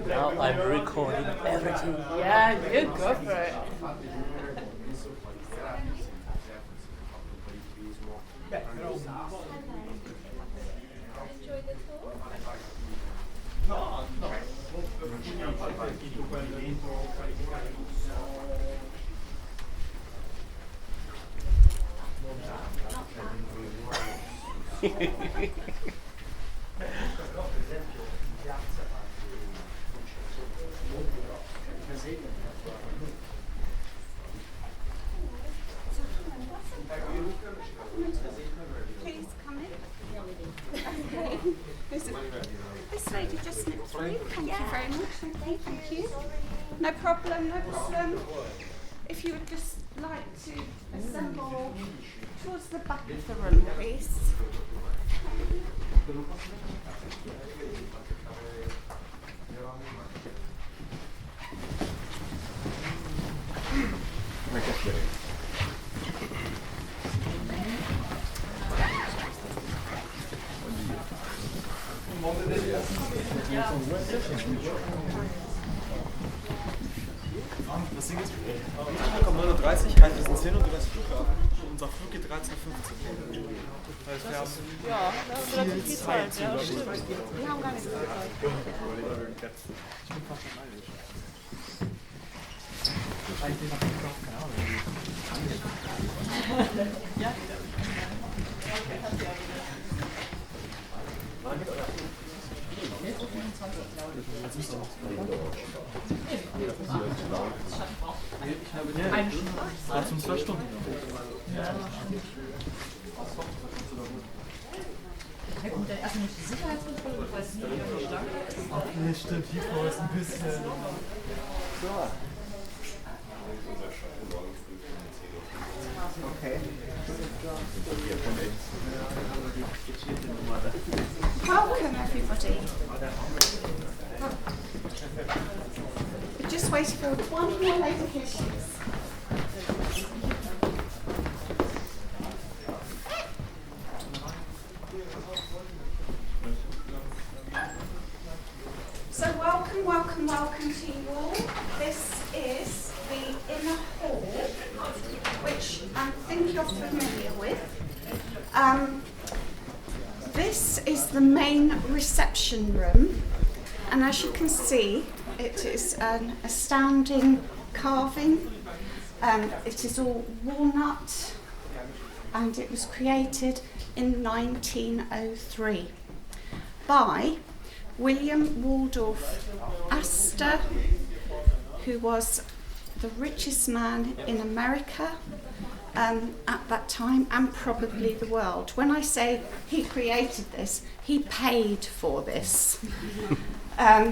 Now I'm recording everything. Yeah, you go for it. Enjoy the tour. Please come in. This lady just slipped through. Thank you very much. Thank you. No problem, no problem. If you would just like to assemble towards the back of the room, please. Das Ding ist, ich komme 9:30 Uhr, halt wir sind 10 Uhr, du weißt Jukka. Unser Flug geht 13:15 Uhr. Das heißt, wir haben Ja, das ist relativ viel Zeit. Ja, stimmt. Wir haben gar nicht so viel Zeit. Ich bin fast schon neidisch. Eigentlich habe ich keine Ahnung. Ja. War zum 2 Stunden. Ja gut, dann erstmal nicht die Sicherheitskontrolle, weil es nicht so stark ist. Okay, stimmt, Hever ist ein bisschen. Okay. Welcome, everybody. We're just waiting for one more lady here she is. So welcome to you all. This is the inner hall, which I think you're familiar with. This is the main reception room, and as you can see, it is an astounding carving. It is all walnut, and it was created in 1903 by William Waldorf Astor, who was the richest man in America at that time, and probably the world. When I say he created this, he paid for this.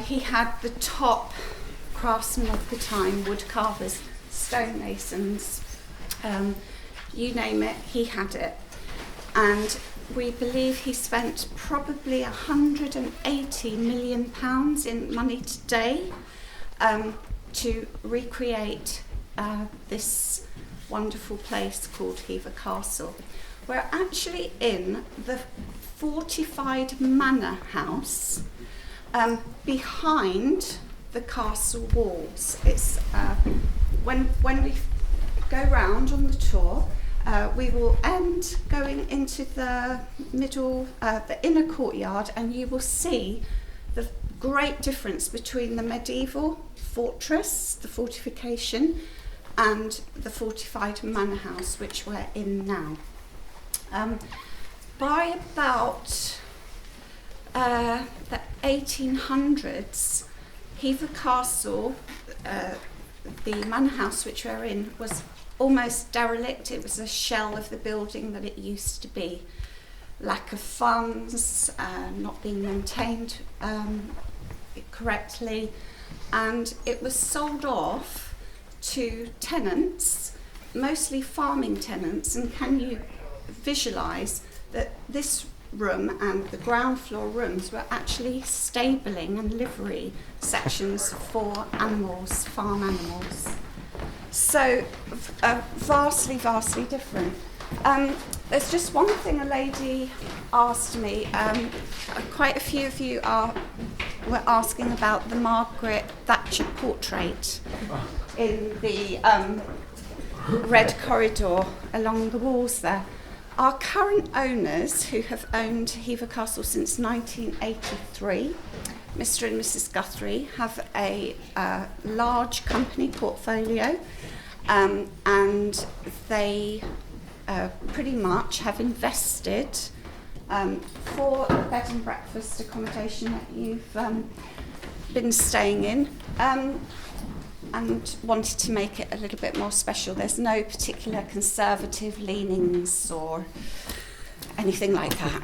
He had the top craftsmen of the time, wood carvers, stonemasons, you name it, he had it. And we believe he spent probably £180 million in money today to recreate this wonderful place called Hever Castle. We're actually in the fortified manor house behind the castle walls. It's when we go round on the tour, we will end going into the middle, the inner courtyard, and you will see the great difference between the medieval fortress, the fortification, and the fortified manor house, which we're in now. By about the 1800s, Hever Castle, the manor house which we're in, was almost derelict. It was a shell of the building that it used to be. Lack of funds, not being maintained correctly, and it was sold off to tenants, mostly farming tenants. And can you visualise that this room and the ground floor rooms were actually stabling and livery sections for animals, farm animals? So vastly different. There's just one thing a lady asked me. Quite a few of you were asking about the Margaret Thatcher portrait in the red corridor along the walls there. Our current owners, who have owned Hever Castle since 1983, Mr. and Mrs. Guthrie, have a large company portfolio, and they pretty much have invested for the bed and breakfast accommodation that you've been staying in, and wanted to make it a little bit more special. There's no particular conservative leanings or anything like that.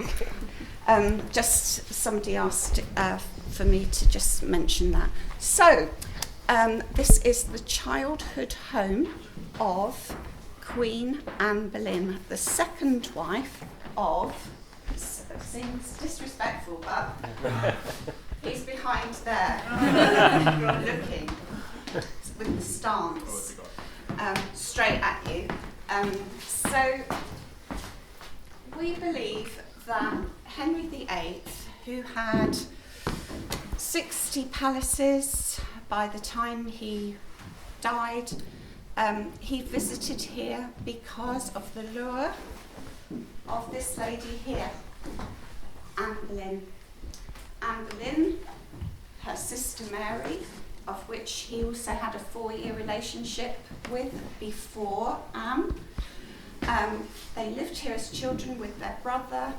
Just somebody asked for me to just mention that. So, this is the childhood home of Queen Anne Boleyn, the second wife of, seems disrespectful, but he's behind there, looking with the stance straight at you. So we believe that Henry VIII, who had 60 palaces by the time he died, he visited here because of the lure of this lady here, Anne Boleyn. Anne Boleyn, her sister Mary, of which he also had a 4-year relationship with before Anne. They lived here as children with their brother,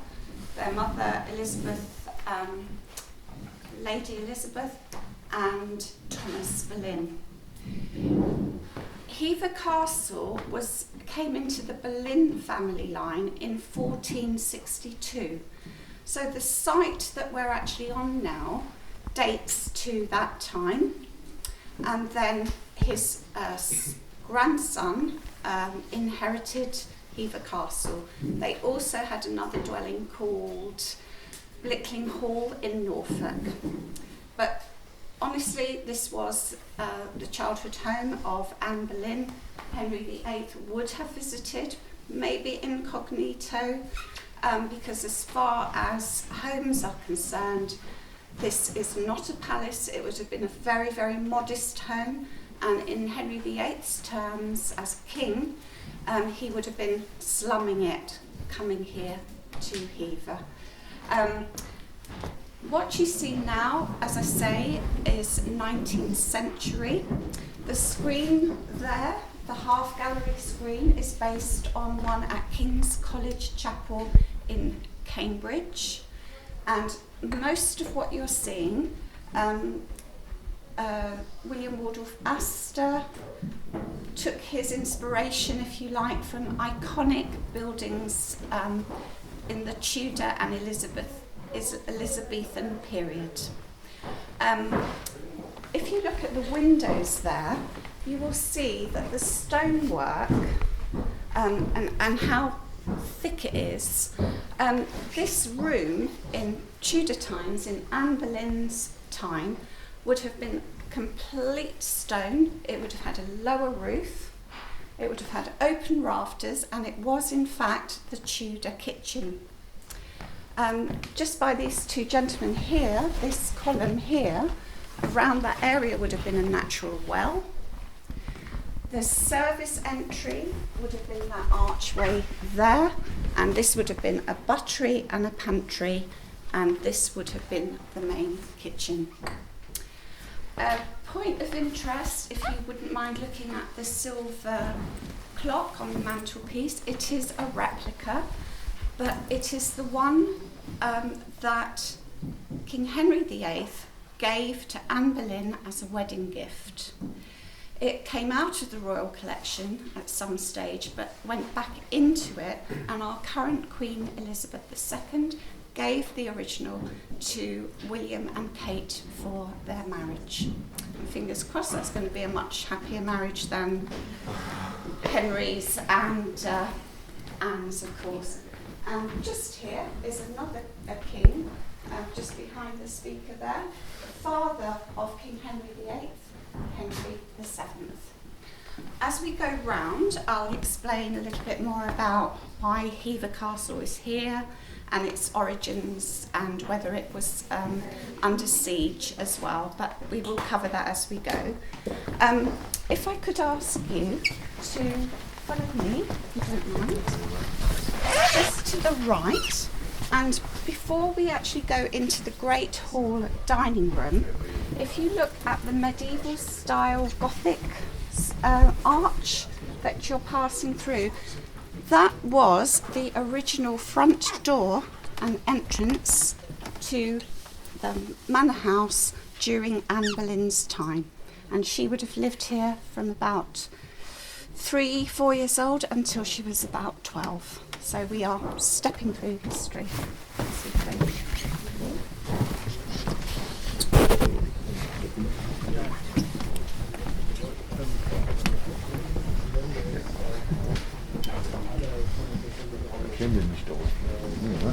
their mother Elizabeth, Lady Elizabeth, and Thomas Boleyn. Hever Castle came into the Boleyn family line in 1462. So the site that we're actually on now dates to that time. And then his grandson inherited Hever Castle. They also had another dwelling called Blickling Hall in Norfolk. But honestly, this was the childhood home of Anne Boleyn. Henry VIII would have visited, maybe incognito, because as far as homes are concerned, this is not a palace. It would have been a very, very modest home, and in Henry VIII's terms as king, he would have been slumming it, coming here to Hever. What you see now, as I say, is 19th century. The screen there, the half gallery screen, is based on one at King's College Chapel in Cambridge. And most of what you're seeing, William Wardolph Astor took his inspiration, if you like, from iconic buildings in the Tudor and Elizabethan period. If you look at the windows there, you will see that the stonework and how thick it is. This room in Tudor times, in Anne Boleyn's time, would have been complete stone. It would have had a lower roof, it would have had open rafters, and it was in fact the Tudor kitchen. Just by these two gentlemen here, this column here, around that area would have been a natural well. The service entry would have been that archway there, and this would have been a buttery and a pantry, and this would have been the main kitchen. Point of interest, if you wouldn't mind looking at the silver clock on the mantelpiece, it is a replica, but it is the one that King Henry VIII gave to Anne Boleyn as a wedding gift. It came out of the royal collection at some stage, but went back into it, and our current Queen Elizabeth II gave the original to William and Kate for their marriage. And fingers crossed that's going to be a much happier marriage than Henry's and Anne's, of course. And just here is another king, just behind the speaker there, the father of King Henry VIII, Henry VII. as we go round, I'll explain a little bit more about why Hever Castle is here and its origins and whether it was under siege as well, but we will cover that as we go. If I could ask you to follow me, if you don't mind, just to the right, and before we actually go into the Great Hall dining room, if you look at the medieval style Gothic arch that you're passing through, that was the original front door and entrance to the manor house during Anne Boleyn's time, and she would have lived here from about 3-4 years old until she was about 12. So we are stepping through history. Kennen den nicht aus. Ja.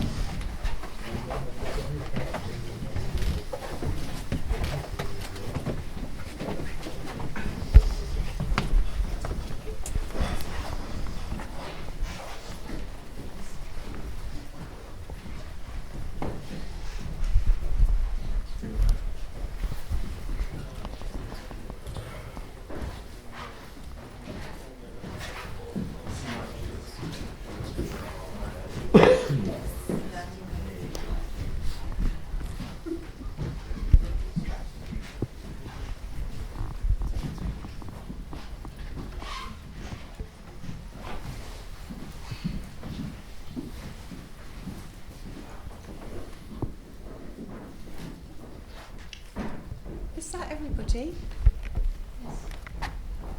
Is that everybody?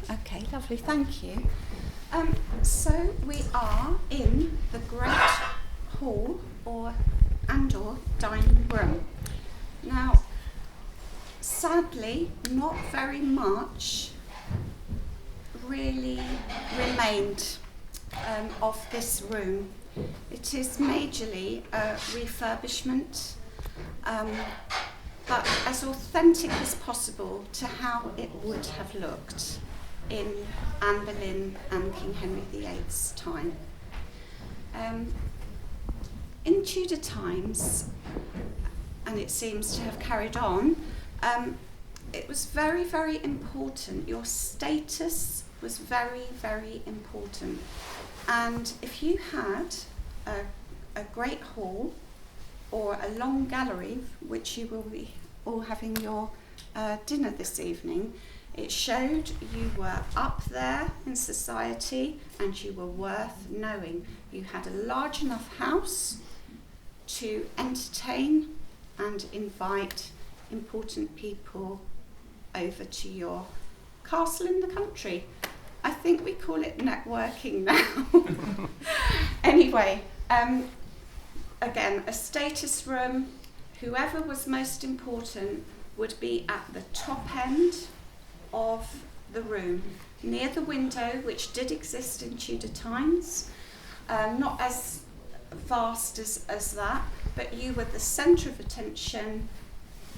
Okay, lovely, thank you. So we are in the Great Hall or dining room. Now, sadly, not very much really remained of this room. It is majorly a refurbishment, but as authentic as possible to how it would have looked in Anne Boleyn and King Henry VIII's time. In Tudor times, and it seems to have carried on, it was very, very important. Your status was very, very important. And if you had a great hall or a long gallery, which you will be all having your dinner this evening, it showed you were up there in society and you were worth knowing. You had a large enough house to entertain and invite important people over to your castle in the country. I think we call it networking now. Anyway, again, a status room. Whoever was most important would be at the top end of the room, near the window, which did exist in Tudor times, not as vast as that, but you were the centre of attention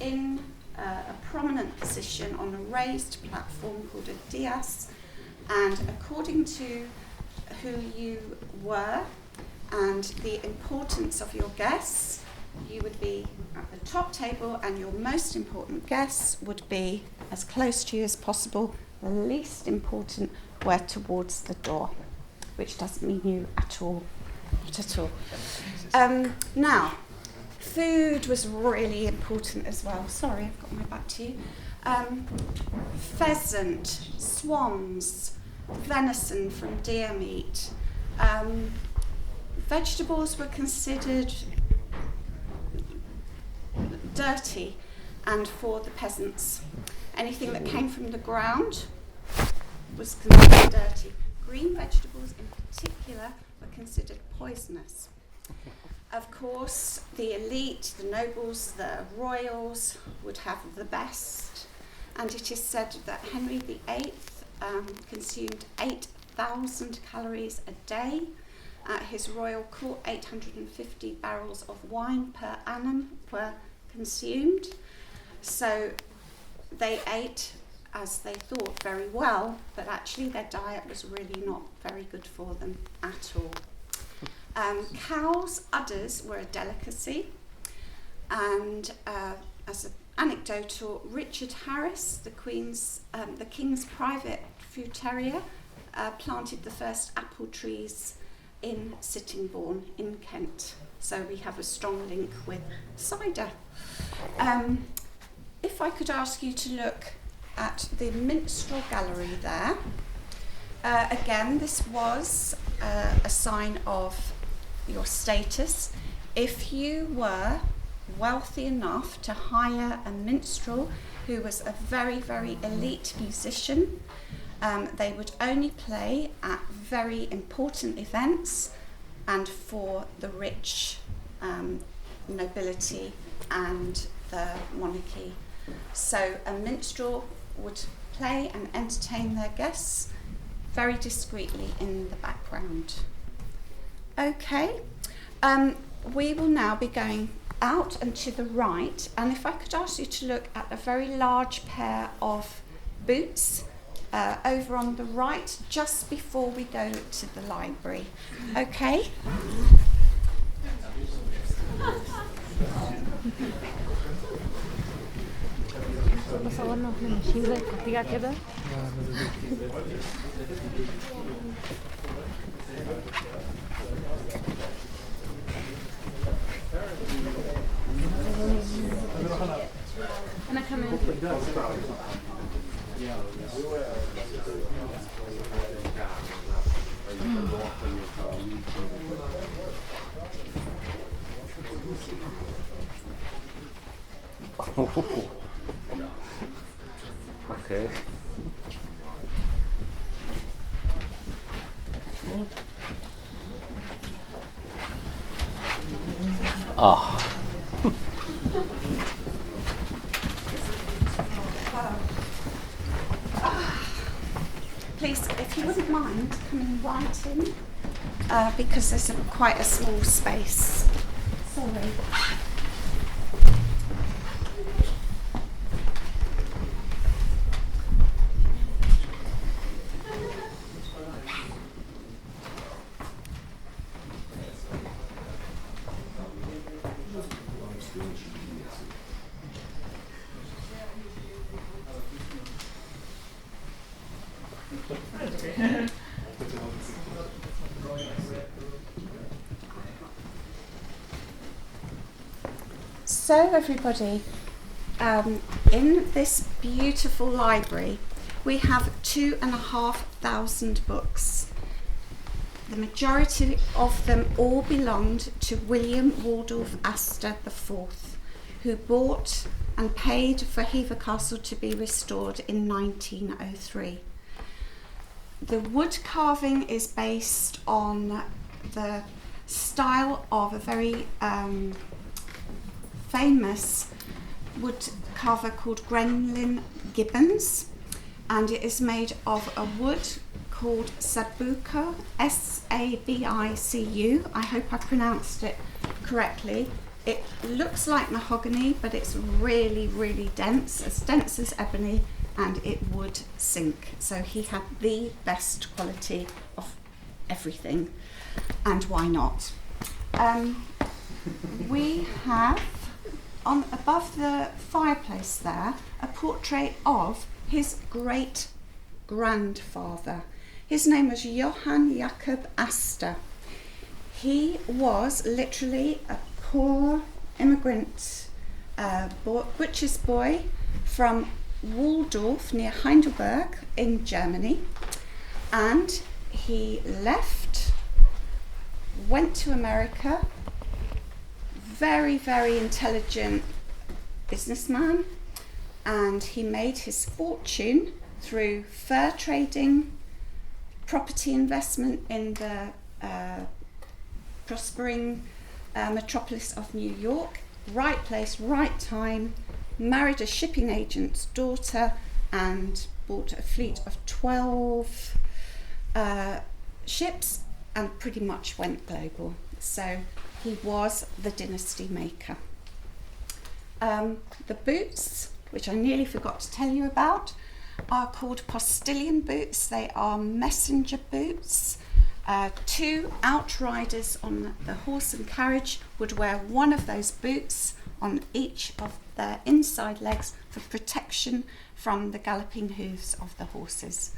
in a prominent position on a raised platform called a dais, and according to who you were and the importance of your guests, you would be at the top table, and your most important guests would be as close to you as possible. The least important were towards the door, which doesn't mean you at all, not at all. Now, food was really important as well. Sorry, I've got my back to you. Pheasant, swans, venison from deer meat. Vegetables were considered dirty and for the peasants. Anything that came from the ground was considered dirty. Green vegetables in particular were considered poisonous. Of course, the elite, the nobles, the royals would have the best, and it is said that Henry VIII consumed 8,000 calories a day. At his royal court, 850 barrels of wine per annum were consumed. So they ate as they thought, very well, but actually their diet was really not very good for them at all. Cows' udders were a delicacy, and as an anecdotal, Richard Harris, the King's private food terrier, planted the first apple trees in Sittingbourne in Kent. So we have a strong link with cider. If I could ask you to look at the minstrel gallery there. Again, this was a sign of your status. If you were wealthy enough to hire a minstrel who was a very, very elite musician, they would only play at very important events and for the rich nobility and the monarchy. So a minstrel would play and entertain their guests very discreetly in the background. Okay, we will now be going out and to the right, and if I could ask you to look at a very large pair of boots over on the right, just before we go to the library. Okay? Por favor, no me sirve castiga queda. Can I come in? Okay. Ah. Please, if you wouldn't mind coming right in, because there's quite a small space. Sorry. So everybody, in this beautiful library, we have 2,500 books. The majority of them all belonged to William Waldorf Astor IV, who bought and paid for Hever Castle to be restored in 1903. The wood carving is based on the style of a very famous wood carver called Grenlyn Gibbons, and it is made of a wood called Sabicu, S-A-B-I-C-U. I hope I pronounced it correctly. It looks like mahogany, but it's really, really dense as ebony, and it would sink. So he had the best quality of everything, and why not? We have on above the fireplace there a portrait of his great grandfather. His name was Johann Jakob Astor. He was literally a poor immigrant butcher's boy from Waldorf near Heidelberg in Germany, and he left, went to America. Very, very intelligent businessman, and he made his fortune through fur trading, property investment in the prospering metropolis of New York. Right place, right time, married a shipping agent's daughter, and bought a fleet of 12 ships, and pretty much went global. So he was the dynasty maker. The boots, which I nearly forgot to tell you about, are called postilion boots. They are messenger boots. 2 outriders on the horse and carriage would wear one of those boots on each of their inside legs for protection from the galloping hooves of the horses.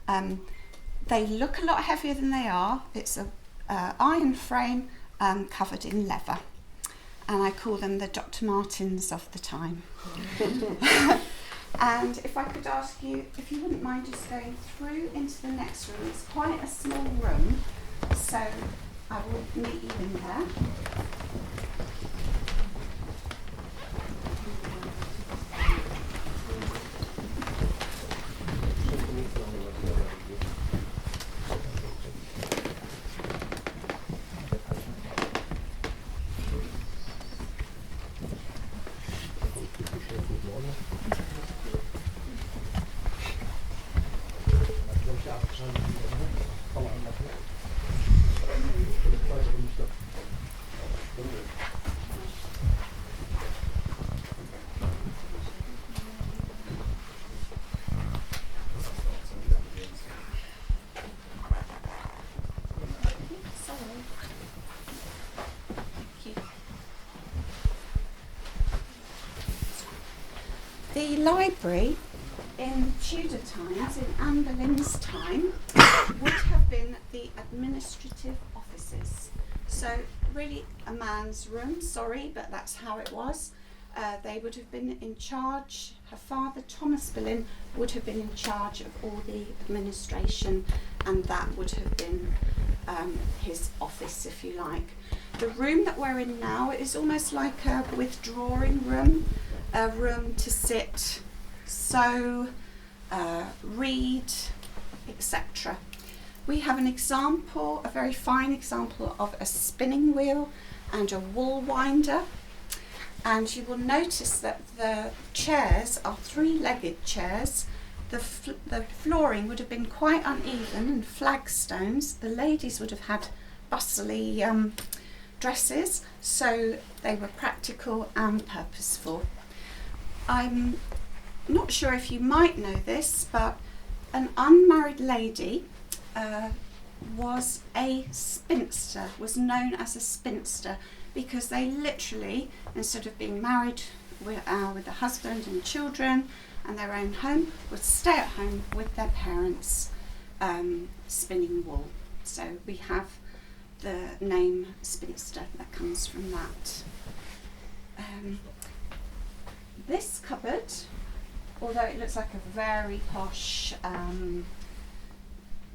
They look a lot heavier than they are. It's an iron frame covered in leather. And I call them the Dr. Martens of the time. And if I could ask you, if you wouldn't mind just going through into the next room. It's quite a small room, so I will meet you in there. The library in Tudor times, in Anne Boleyn's time, would have been the administrative offices. So really a man's room, sorry, but that's how it was. They would have been in charge, her father Thomas Boleyn would have been in charge of all the administration, and that would have been his office, if you like. The room that we're in now is almost like a withdrawing room, a room to sit, sew, read, etc. We have an example, a very fine example of a spinning wheel and a wool winder. And you will notice that the chairs are 3-legged chairs. The flooring would have been quite uneven and flagstones. The ladies would have had bustly dresses, so they were practical and purposeful. I'm not sure if you might know this, but an unmarried lady was a spinster, was known as a spinster, because they literally, instead of being married with a husband and children and their own home, would stay at home with their parents spinning wool. So we have the name spinster that comes from that. This cupboard, although it looks like a very posh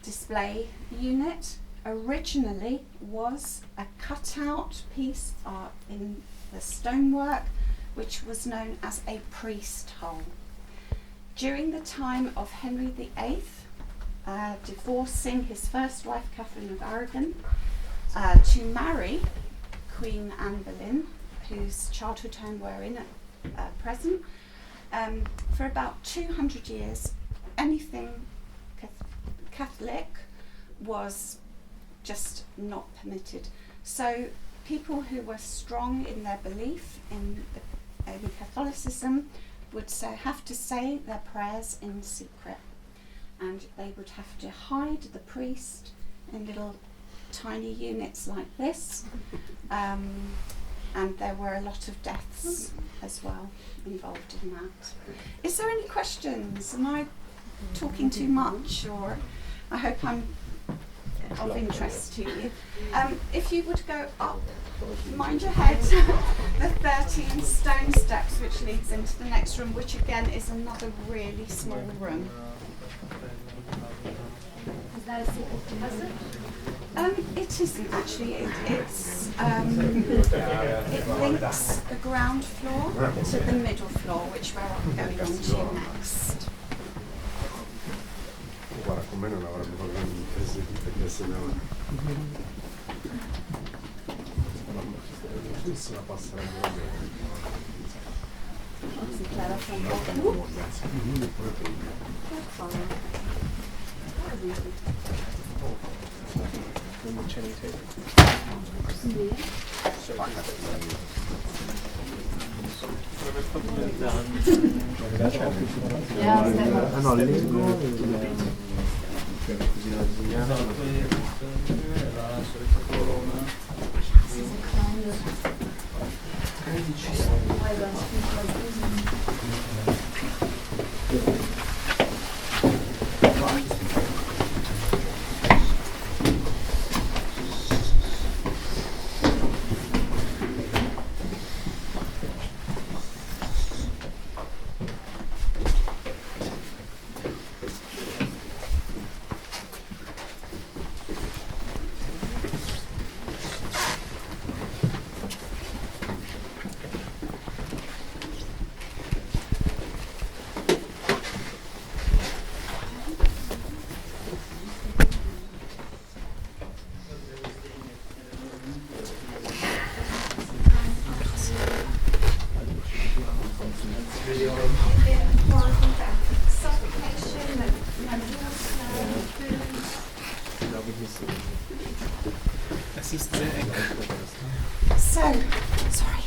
display unit, originally was a cutout piece in the stonework, which was known as a priest hole. During the time of Henry VIII, divorcing his first wife Catherine of Aragon to marry Queen Anne Boleyn, whose childhood home we're in at present, for about 200 years, anything Catholic was just not permitted. So people who were strong in their belief in Catholicism would have to say their prayers in secret, and they would have to hide the priest in little tiny units like this, and there were a lot of deaths as well involved in that. Is there any questions? Am I talking too much, or I hope I'm of interest to you? If you would go up, mind your head, the 13 stone steps which leads into the next room, which again is another really small room. Is that a secret passage? It isn't actually. It links the ground floor to the middle floor, which we're going on to next. Guarda, con me non avrebbe fatto interesse perché se no la passerebbe bene. So, sorry.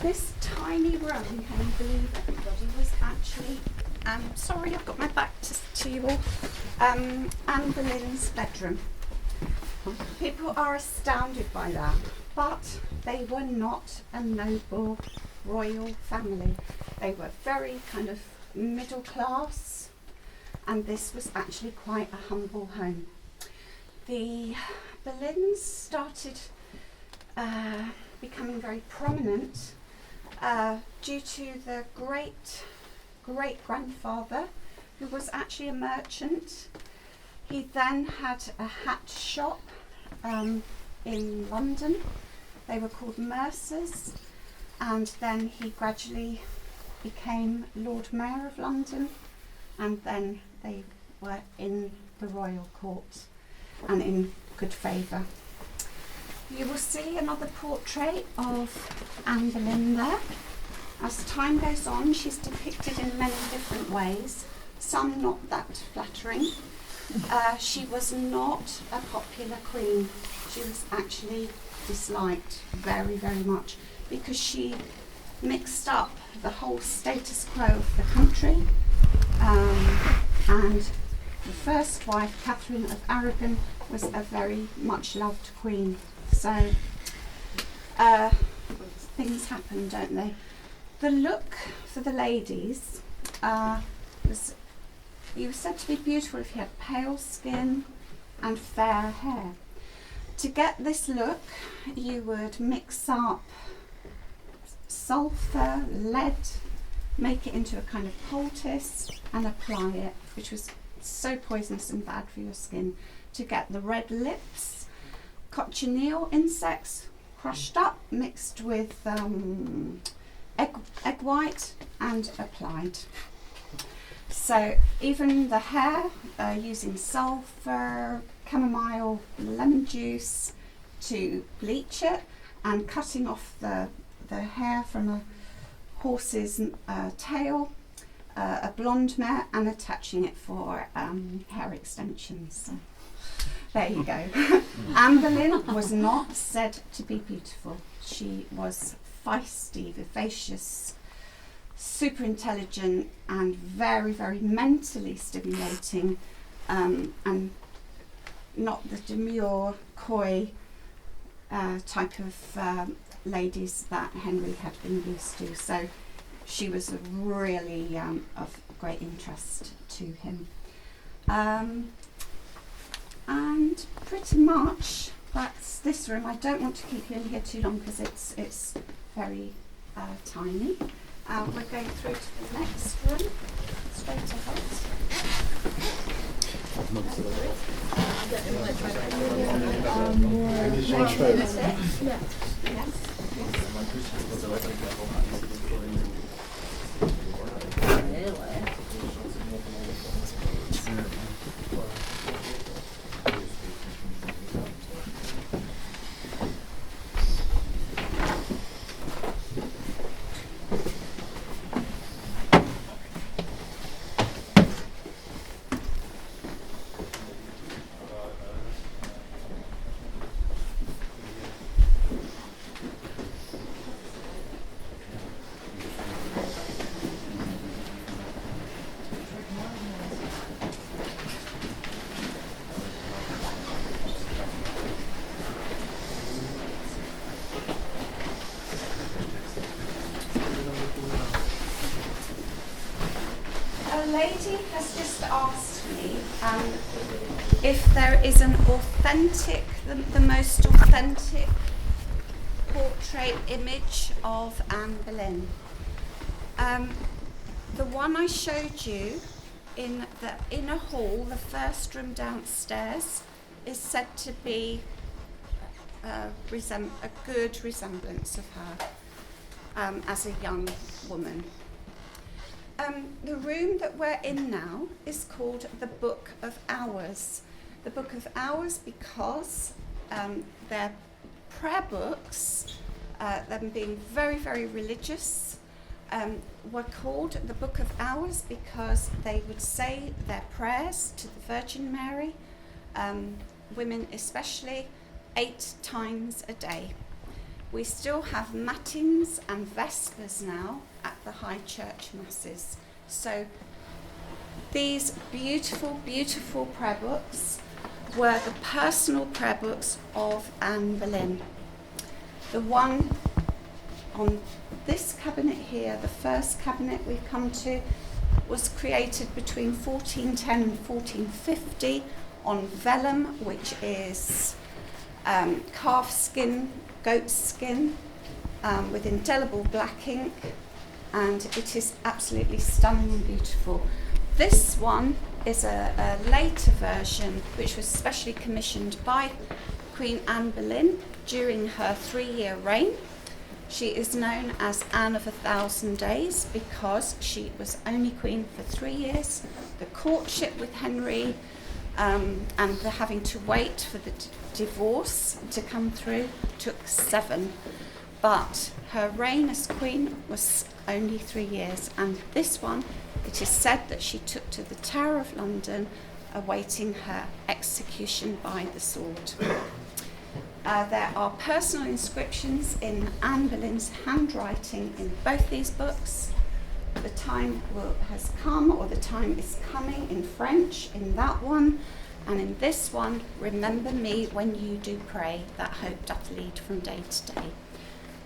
This tiny room, can you believe everybody, was actually, sorry I've got my back to you all, Anne Boleyn's bedroom. People are astounded by that, but they were not a noble royal family. They were very kind of middle class, and this was actually quite a humble home. The Boleyns started becoming very prominent due to the great-grandfather, who was actually a merchant. He then had a hat shop in London. They were called mercers, and then he gradually became Lord Mayor of London, and then they were in the royal court and in good favour. You will see another portrait of Anne Boleyn there. As time goes on, she's depicted in many different ways, some not that flattering. She was not a popular queen. She was actually disliked very, very much because she mixed up the whole status quo of the country. And the first wife, Catherine of Aragon, was a very much loved queen. So things happen, don't they? The look for the ladies was, you were said to be beautiful if you had pale skin and fair hair. To get this look, you would mix up sulphur, lead, make it into a kind of poultice and apply it, which was so poisonous and bad for your skin, to get the red lips, cochineal insects crushed up, mixed with egg white and applied. So even the hair, using sulphur, chamomile, lemon juice to bleach it, and cutting off the hair from a horse's tail, a blonde mare, and attaching it for hair extensions. So there you go. Anne Boleyn was not said to be beautiful. She was feisty, vivacious, super intelligent, and very, very mentally stimulating, and not the demure, coy type of ladies that Henry had been used to. So she was really of great interest to him. And pretty much that's this room. I don't want to keep you in here too long because it's very tiny. We're going through to the next room, straight ahead. lady has just asked me if there is an authentic, the most authentic portrait image of Anne Boleyn. The one I showed you in the inner hall, the first room downstairs, is said to be a good resemblance of her as a young woman. The room that we're in now is called the Book of Hours. The Book of Hours because they're prayer books, them being very, very religious, were called the Book of Hours because they would say their prayers to the Virgin Mary, women especially, 8 times a day. We still have matins and vespers now at the high church masses. So these beautiful, beautiful prayer books were the personal prayer books of Anne Boleyn. The one on this cabinet here, the first cabinet we've come to, was created between 1410 and 1450 on vellum, which is calf skin, goat skin, with indelible black ink, and it is absolutely stunning and beautiful. This one is a later version which was specially commissioned by Queen Anne Boleyn during her 3-year reign. She is known as Anne of 1,000 Days because she was only queen for 3 years. The courtship with Henry and the having to wait for the divorce to come through took 7. But her reign as queen was only 3 years. And this one, it is said that she took to the Tower of London awaiting her execution by the sword. There are personal inscriptions in Anne Boleyn's handwriting in both these books. The time has come, or the time is coming, in French in that one, and in this one, remember me when you do pray, that hope doth lead from day to day.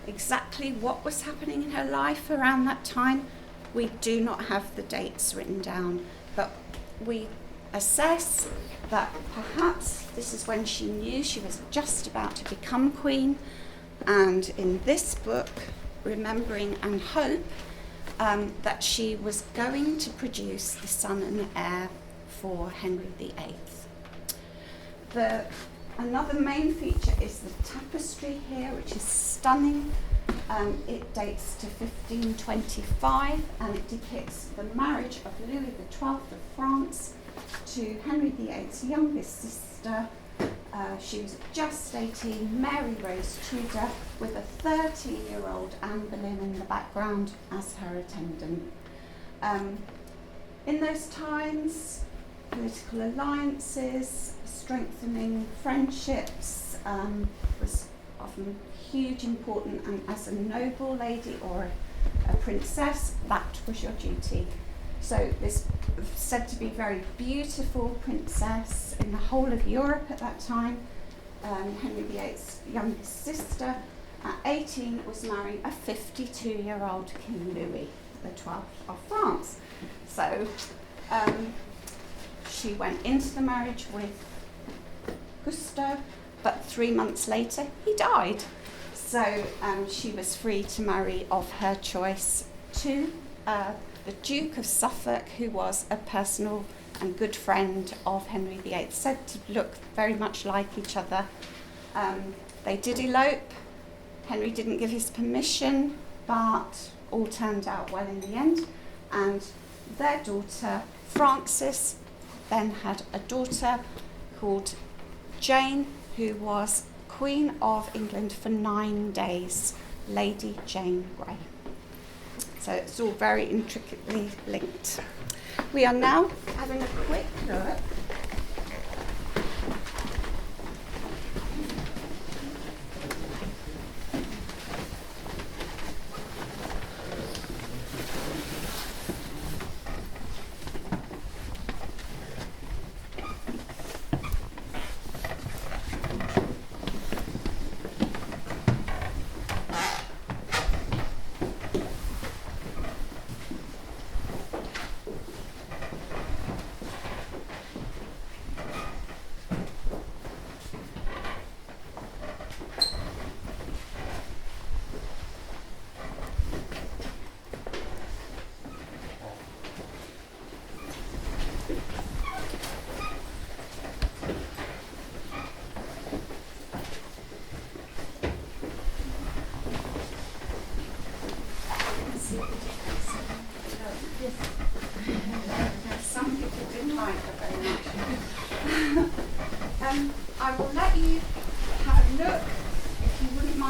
Exactly what was happening in her life around that time, we do not have the dates written down, but we assess that perhaps this is when she knew she was just about to become queen, and in this book, Remembering and Hope, that she was going to produce the son and heir for Henry VIII. Another main feature is the tapestry here, which is stunning. It dates to 1525, and it depicts the marriage of Louis XII of France to Henry VIII's youngest sister. She was just 18, Mary Rose Tudor, with a 13-year-old Anne Boleyn in the background as her attendant. In those times, political alliances, strengthening friendships was often huge, important, and as a noble lady or a princess, that was your duty. So this was said to be a very beautiful princess in the whole of Europe at that time. Henry VIII's youngest sister, at 18, was marrying a 52-year-old King Louis XII of France. So she went into the marriage with Gusto, but 3 months later he died. So she was free to marry of her choice to the Duke of Suffolk, who was a personal and good friend of Henry VIII, said to look very much like each other. They did elope. Henry didn't give his permission, but all turned out well in the end. And their daughter, Frances, then had a daughter called Jane, who was Queen of England for 9 days, Lady Jane Grey. So it's all very intricately linked. We are now having a quick look .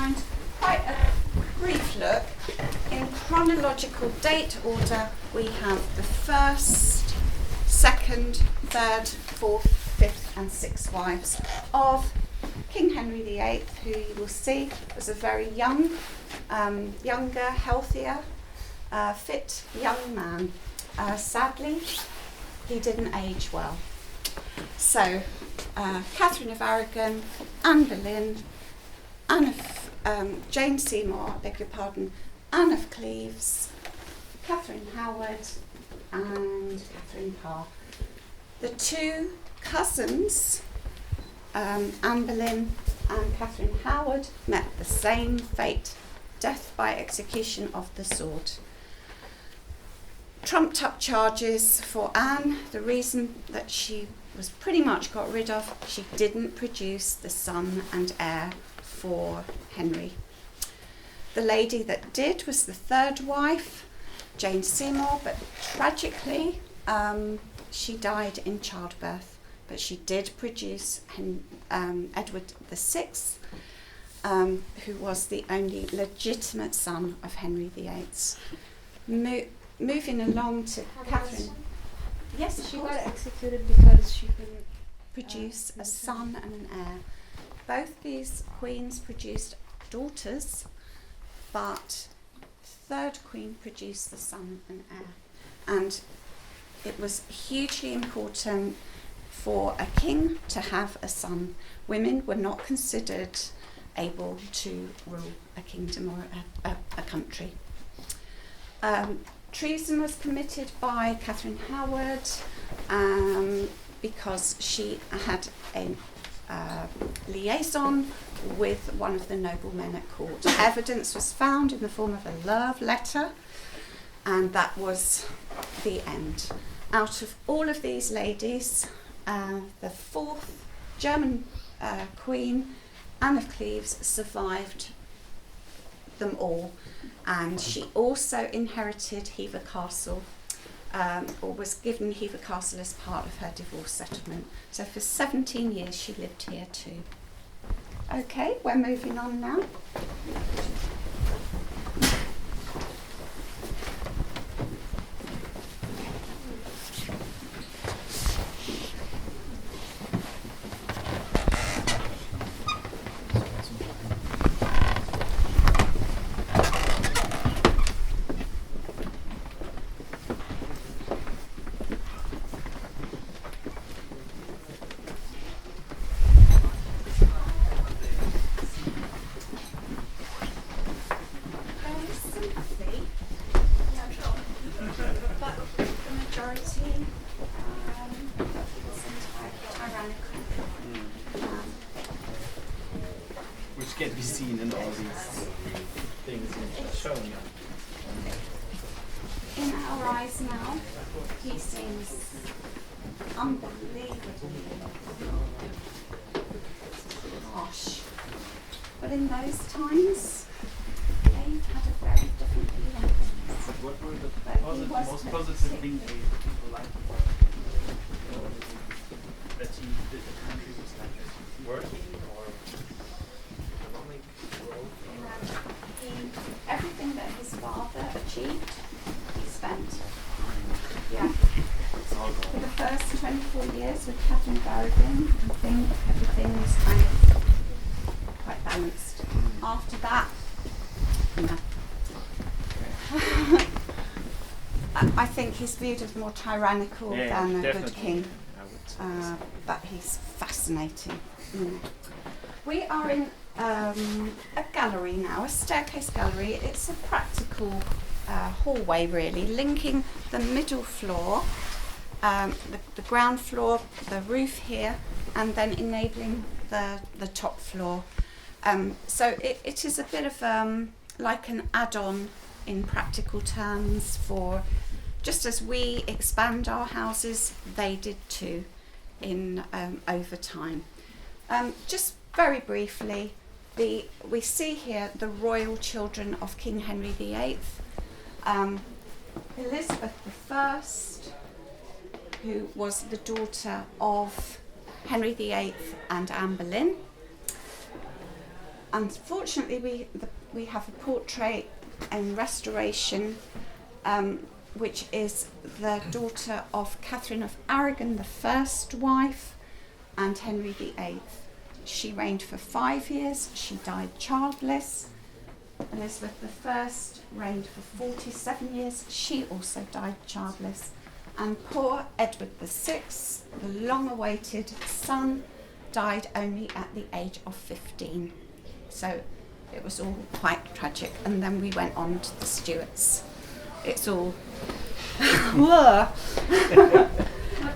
find quite a brief look. In chronological date order, we have the first, second, third, fourth, fifth and sixth wives of King Henry VIII, who you will see was a very young, younger, healthier, fit young man. Sadly, he didn't age well. So, Catherine of Aragon, Anne Boleyn, Jane Seymour, beg your pardon, Anne of Cleves, Catherine Howard, and Catherine Parr. The two cousins, Anne Boleyn and Catherine Howard, met the same fate, death by execution of the sword. Trumped up charges for Anne. The reason that she was pretty much got rid of, she didn't produce the son and heir for Henry. The lady that did was the third wife, Jane Seymour, but tragically she died in childbirth, but she did produce Edward VI, who was the only legitimate son of Henry VIII. Moving along to Catherine. Yes, She got executed because she couldn't produce a son and an heir. Both these queens produced daughters, but third queen produced the son and heir. And it was hugely important for a king to have a son. Women were not considered able to rule a kingdom or a country. Treason was committed by Catherine Howard because she had a liaison with one of the noblemen at court. Evidence was found in the form of a love letter, and that was the end. Out of all of these ladies, the fourth German queen, Anne of Cleves, survived them all, and she also inherited Hever Castle, or was given Hever Castle as part of her divorce settlement. So for 17 years she lived here too. Okay, we're moving on now. Which can be seen in all these things shown. In our eyes now, he seems unbelievably harsh. But in those times, they had a very different view on things. What were the But he most was positive things people liked about that the country was like working or economic growth? Everything that his father achieved, he spent. Yeah. For the first 24 years with Catherine of Aragon, I think everything was kind of quite balanced. After that, no. I think he's viewed as more tyrannical than a good definitely. king, I would say so. but he's fascinating. We are in a gallery now, a staircase gallery. It's a practical hallway really, linking the middle floor, the ground floor, the roof here, and then enabling the top floor. So it is a bit of like an add-on in practical terms for, just as we expand our houses, they did too in over time. Just very briefly, we see here the royal children of King Henry VIII. Elizabeth I, who was the daughter of Henry VIII and Anne Boleyn. Unfortunately, we have a portrait in restoration, which is the daughter of Catherine of Aragon, the first wife, and Henry VIII. She reigned for 5 years. She died childless. Elizabeth I reigned for 47 years. She also died childless. And poor Edward VI, the long-awaited son, died only at the age of 15. So it was all quite tragic. And then we went on to the Stuarts. It's all...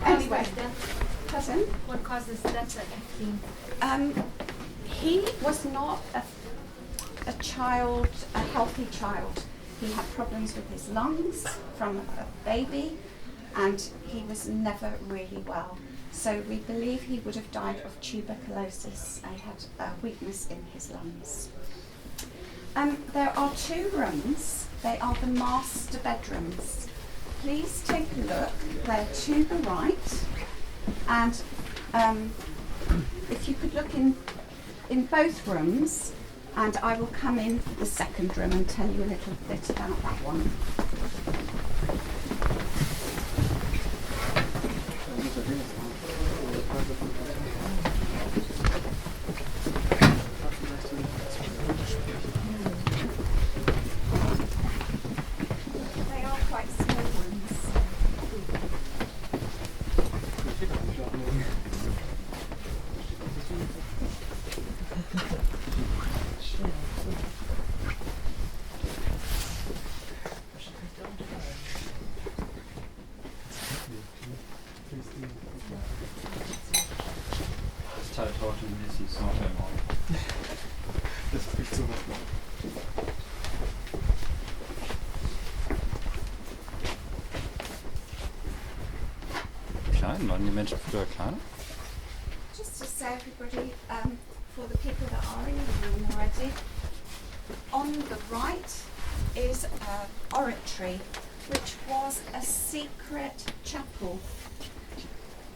Anyway. Cousin? What causes death at 15? He was not a healthy child. He had problems with his lungs from a baby, and he was never really well. So we believe he would have died of tuberculosis. He had a weakness in his lungs. There are 2 rooms. They are the master bedrooms. Please take a look. They're to the right. And if you could look in both rooms, and I will come in the second room and tell you a little bit about that one. They are quite small rooms. Waren die Menschen früher kleiner? Just to say, everybody, for the people that are in the room already, on the right is an oratory, which was a secret chapel.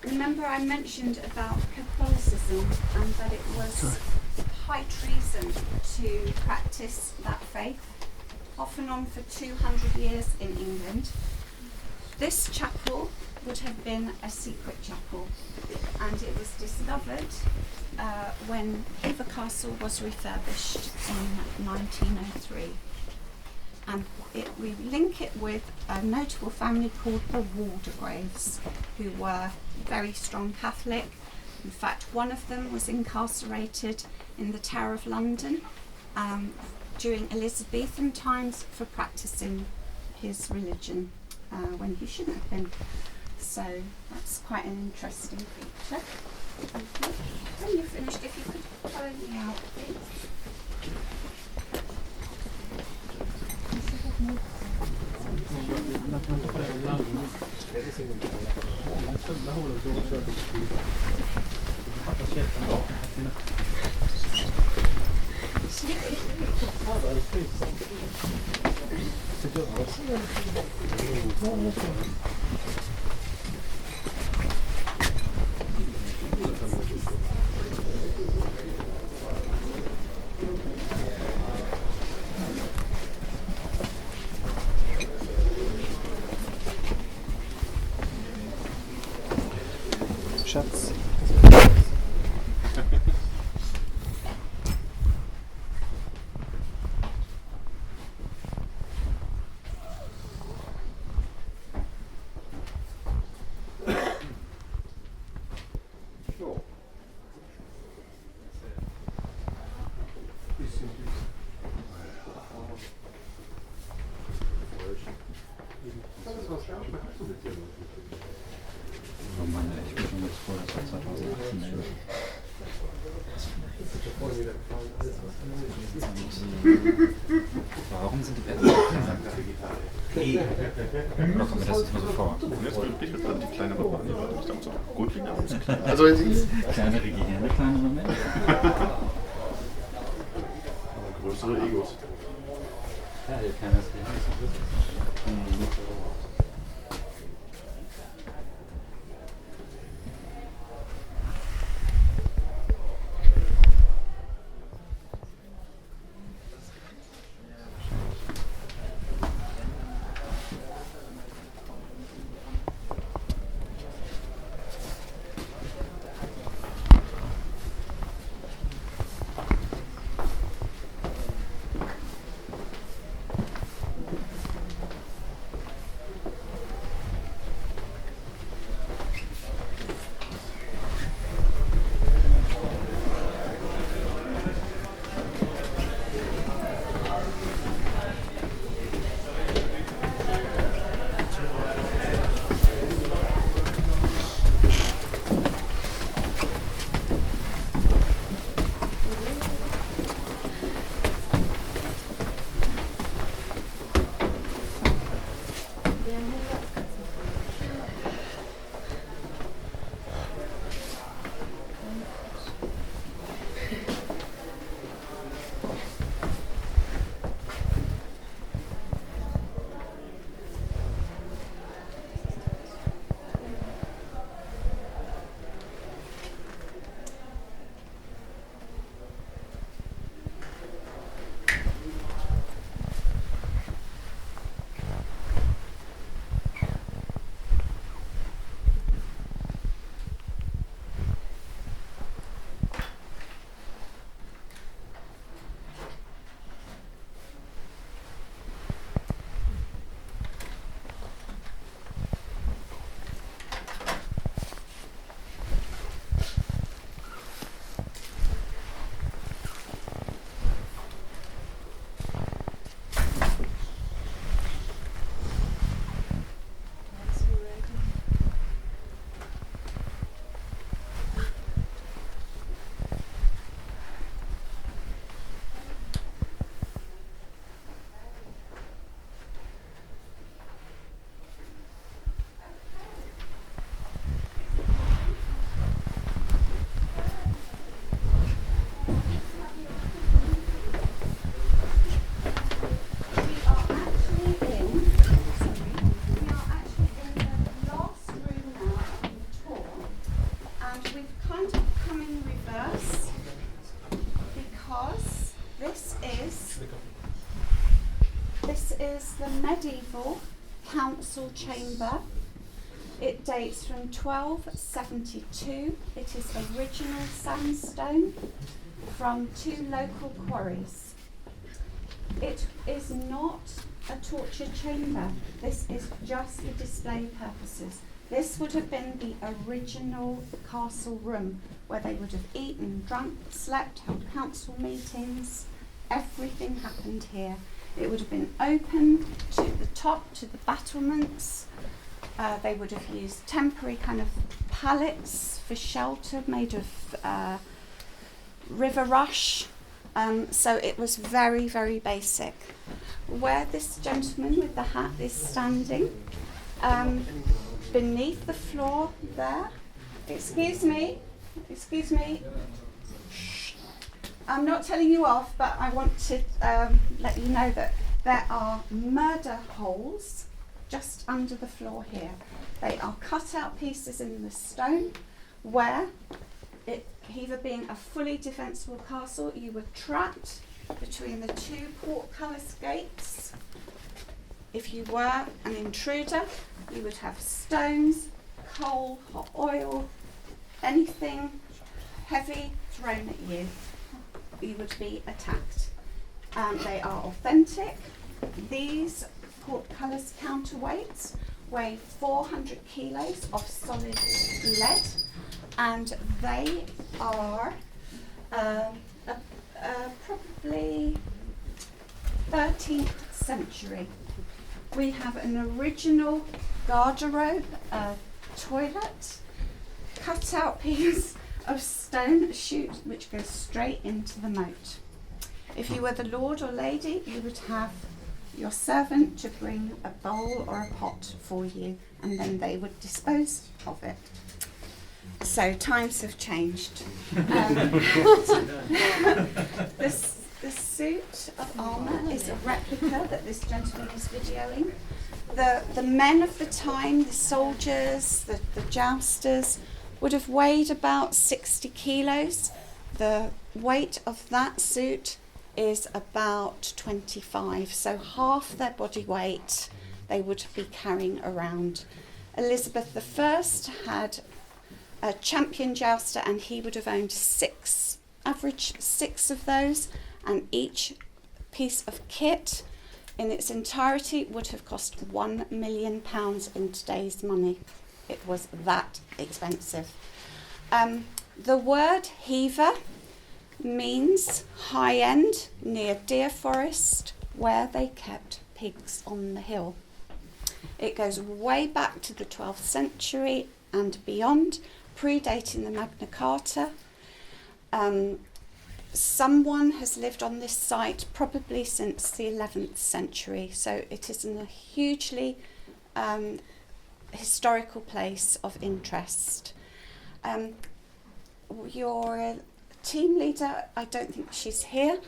Remember I mentioned about Catholicism and that it was high treason to practice that faith, off and on for 200 years in England. This chapel would have been a secret chapel, and it was discovered when Hever Castle was refurbished in 1903. And we link it with a notable family called the Waldegraves, who were very strong Catholic. In fact, one of them was incarcerated in the Tower of London during Elizabethan times for practicing his religion when he shouldn't have been. So that's quite an interesting feature. When you're finished, if you could follow me out, please. Schatz. Oh Mann, ich bin schon jetzt froh, dass wir 2018 sind. Warum sind die Betten so klein? Oder kommt mir das jetzt mal so vor? Jetzt wirklich wird relativ klein, aber waren ich glaube so grundlegend aber so klein. Also Kleinere Gehirne, kleinere Menschen. Aber größere Egos. Ja, der kleine Gehirn ist so größer. This is the medieval council chamber. It dates from 1272. It is original sandstone from 2 local quarries. It is not a torture chamber. This is just for display purposes. This would have been the original castle room where they would have eaten, drunk, slept, held council meetings. Everything happened here. It would have been open to the top, to the battlements. They would have used temporary kind of pallets for shelter made of river rush. So it was very, very basic. Where this gentleman with the hat is standing, beneath the floor there, excuse me, I'm not telling you off, but I want to let you know that there are murder holes just under the floor here. They are cut out pieces in the stone where, Hever being a fully defensible castle, you were trapped between the 2 portcullis gates. If you were an intruder, you would have stones, coal, hot oil, anything heavy thrown at you. You would be attacked. They are authentic. These portcullis counterweights weigh 400 kilos of solid lead, and they are probably 13th century. We have an original garderobe, toilet, cut out piece of stone chute which goes straight into the moat. If you were the lord or lady, you would have your servant to bring a bowl or a pot for you, and then they would dispose of it. So times have changed. The suit of armour is a replica that this gentleman is videoing. The men of the time, the soldiers, the jousters, would have weighed about 60 kilos. The weight of that suit is about 25, so half their body weight they would be carrying around. Elizabeth I had a champion jouster, and he would have owned average six of those, and each piece of kit in its entirety would have cost £1 million in today's money. It was that expensive. The word Hever means high end near deer forest where they kept pigs on the hill. It goes way back to the 12th century and beyond, predating the Magna Carta. Someone has lived on this site probably since the 11th century, so it is a hugely historical place of interest. Your team leader, I don't think she's here,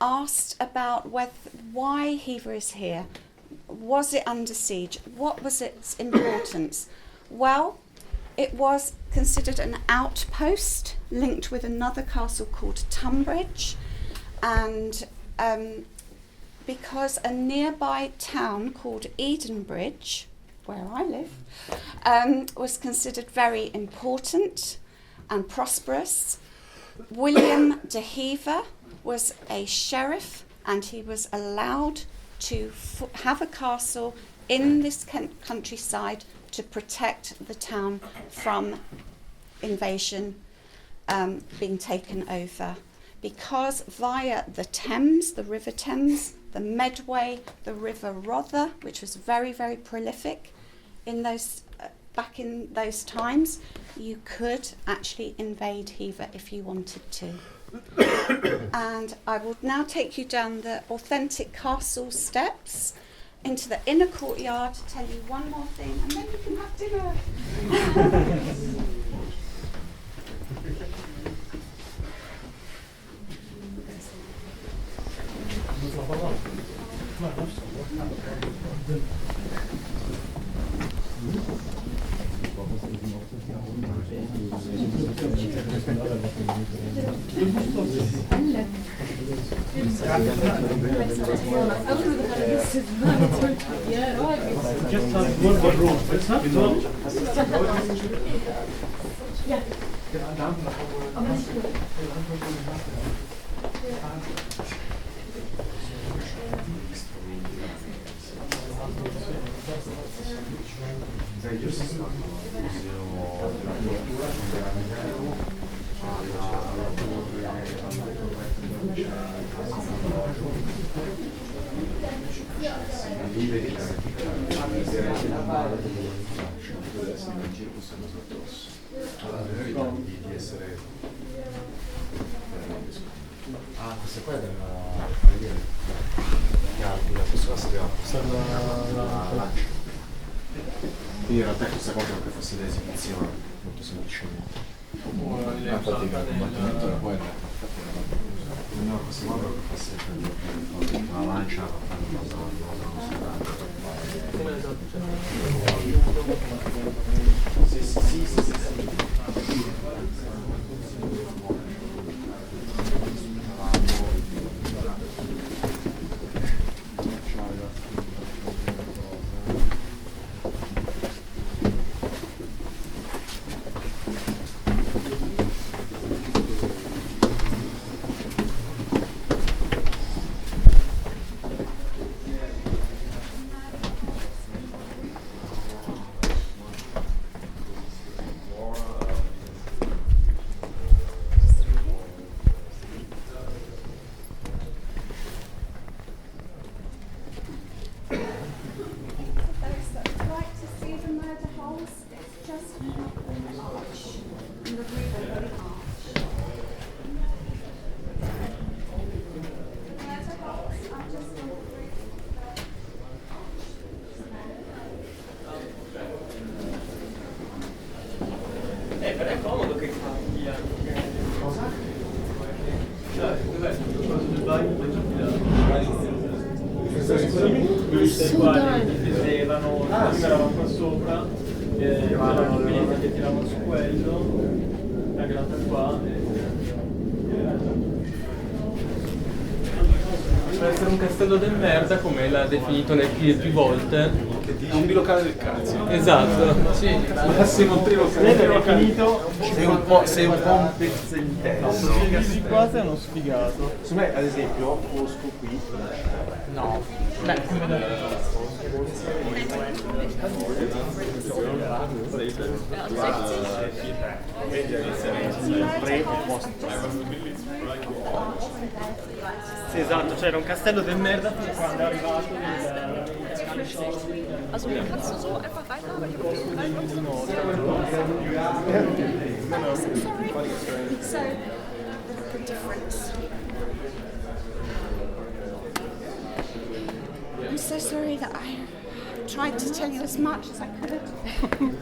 asked about why Hever is here. Was it under siege? What was its importance? Well, it was considered an outpost linked with another castle called Tunbridge, and because a nearby town called Edenbridge, where I live, was considered very important and prosperous. William de Hever was a sheriff, and he was allowed to have a castle in this countryside to protect the town from invasion being taken over. Because via the Thames, the River Thames, the Medway, the River Rother, which was very, very prolific in those back in those times, you could actually invade Hever if you wanted to. And I will now take you down the authentic castle steps into the inner courtyard to tell you one more thing, and then you can have dinner. Just have one more room. It's not so. Ah, questa qua è della questo qua si la lancia. Quindi in realtà questa cosa non che fosse l'esibizione, molto semplicemente. Infatti il combattimento era quello. No, questa qua proprio fosse la lancia per fare una cosa. Sì. Però è comodo che cambi anche. Cosa? Dov'è? Sul bagno queste qua difendevano, prima eravamo qua sopra, c'era il piede che tiravano su quello, la grata qua. Deve essere un castello del merda, come l'ha definito nel più volte. Un bilocale del cazzo. Esatto, sì. Massimo primo È finito. sei un po' un pezzo intero. Questi qua è uno sfigato. Su me, ad esempio, Fosco qui. No. Beh, come sì, esatto, c'era un castello del merda fino a quando è arrivato Also kannst du so einfach rein, aber ich habe das kalt und so. Sorry. So, the difference. I'm so sorry that I tried to tell you as much as I could,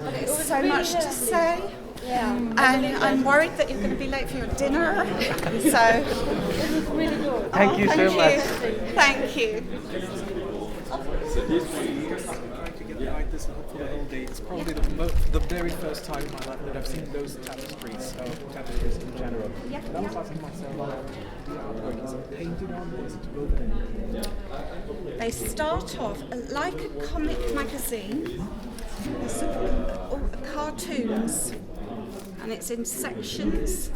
but it's so much to say. Yeah. And I'm worried that you're going to be late for your dinner. So, Really good. Thank you so much. Thank you. Like this for the whole day. It's probably the very first time in my life that I've seen those tapestries, tapestries in general. Yeah, And I was asking myself, the artwork is it painted on, or is it woven? They start off like a comic magazine. There's cartoons, and it's in sections,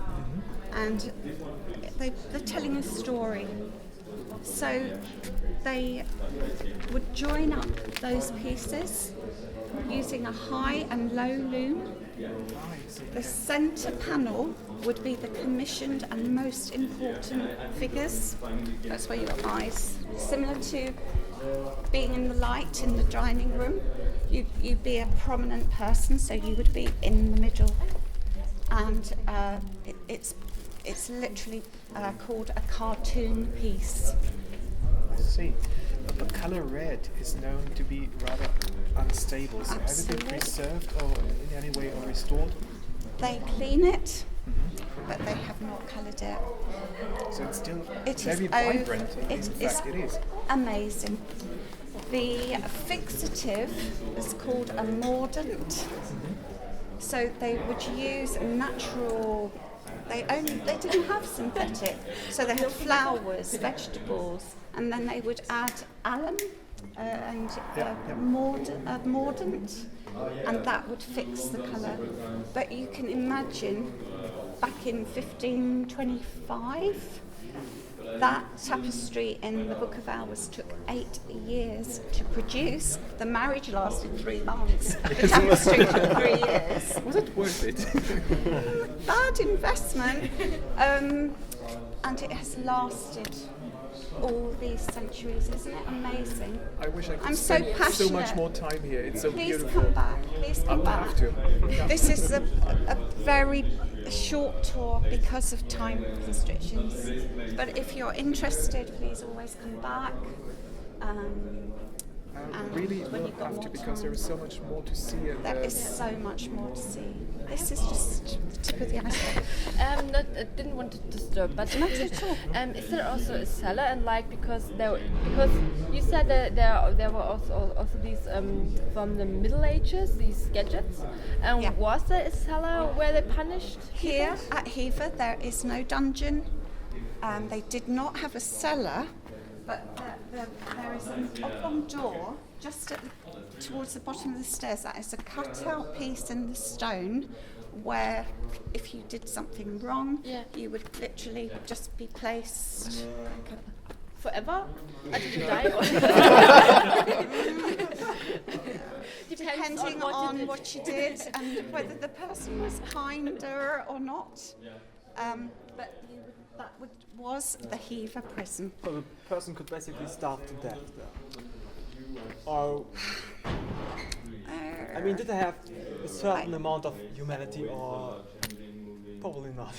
and they're telling a story. So they would join up those pieces using a high and low loom. The centre panel would be the commissioned and most important figures. That's where your eyes, similar to being in the light in the dining room, you'd be a prominent person, so you would be in the middle. And it's literally called a cartoon piece. I see. But the colour red is known to be rather unstable. So has it been preserved or in any way or restored? They clean it, but they have not coloured it. So it's still It very is vibrant. it is It is. amazing. The fixative is called a mordant. So they would use natural. They didn't have synthetic, so they had flowers, vegetables, and then they would add alum and mordant, and that would fix the colour. But you can imagine, back in 1525, that tapestry in the Book of Hours took 8 years to produce. The marriage lasted 3 months. The tapestry took 3 years. Was it worth it? Bad investment. And it has lasted all these centuries. Isn't it amazing? I wish I could I'm so spend passionate. so much more time here. It's so Please beautiful. come back. Please come I'll back. have to. This is a very short tour because of time restrictions. But if you're interested, please always come back. I really when will you've got have more to because time. there is so much more to see. And There is so much more to see. This is just the tip of the iceberg. I didn't want to disturb, but Not at all. is there also a cellar and because you said that there were also these from the Middle Ages, these gadgets. Yeah. Was there a cellar where they punished Here people? at HEE-v there is no dungeon. They did not have a cellar, but there is an oblong door just towards the bottom of the stairs. That is a cut-out piece in the stone where if you did something wrong, you would literally just be placed Forever? Until you die? depending on what you did and whether the person was kinder or not. But that was the HEE-v prison. So the person could basically starve to death there. Or, I mean, did they have a certain amount of humanity or probably not?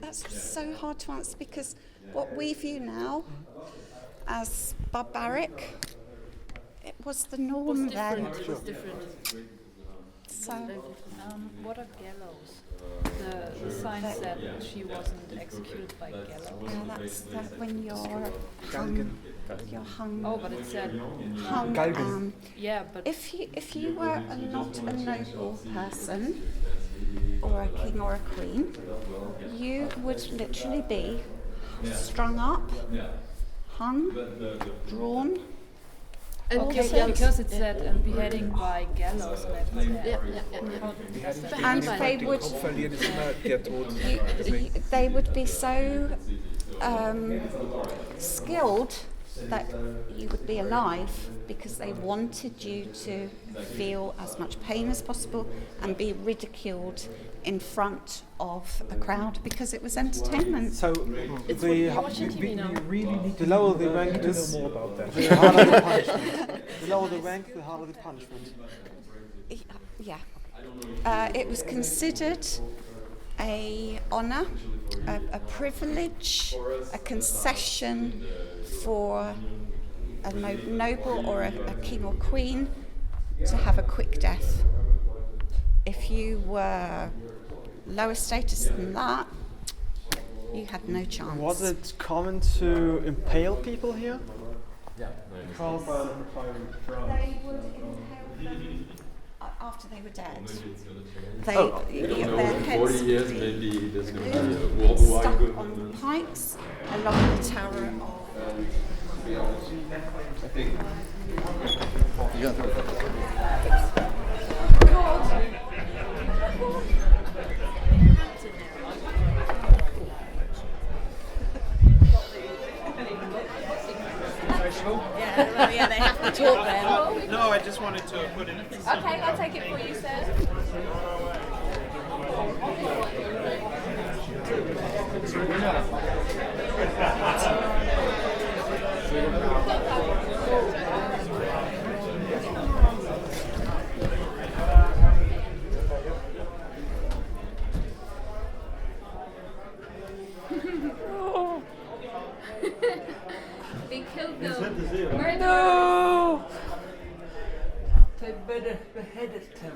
That's so hard to answer because what we view now as barbaric, it was the norm then. It was different. So What are gallows? The sign said she wasn't executed by gallows. that's when you're hung. You're hung. Oh, but it said hung. yeah, but If you were not a noble person or a king or a queen, you would literally be strung up, hung, drawn. And okay, you said- because it said beheading by gallows. And And they would verlieren ist immer der Tod. they would be so skilled that you would be alive because they wanted you to feel as much pain as possible and be ridiculed in front of a crowd because it was entertainment. So It's the you're watching TV now. Really need the lower the rank to know is, more about that. the harder the punishment. The lower the rank, the harder the punishment. Yeah. It was considered a honour, a privilege, a concession for a noble or a king or queen to have a quick death. If you were lower status than that, you had no chance. Was it common to impale people here? They would impale them after they were dead. Their heads 40 years would be maybe there's going to be a worldwide stuck good on movement. pikes along the tower of yeah, they have to talk then. No, I just wanted to put in a piece. Okay, I'll take it for you, sir. They killed them. No! They beheaded him.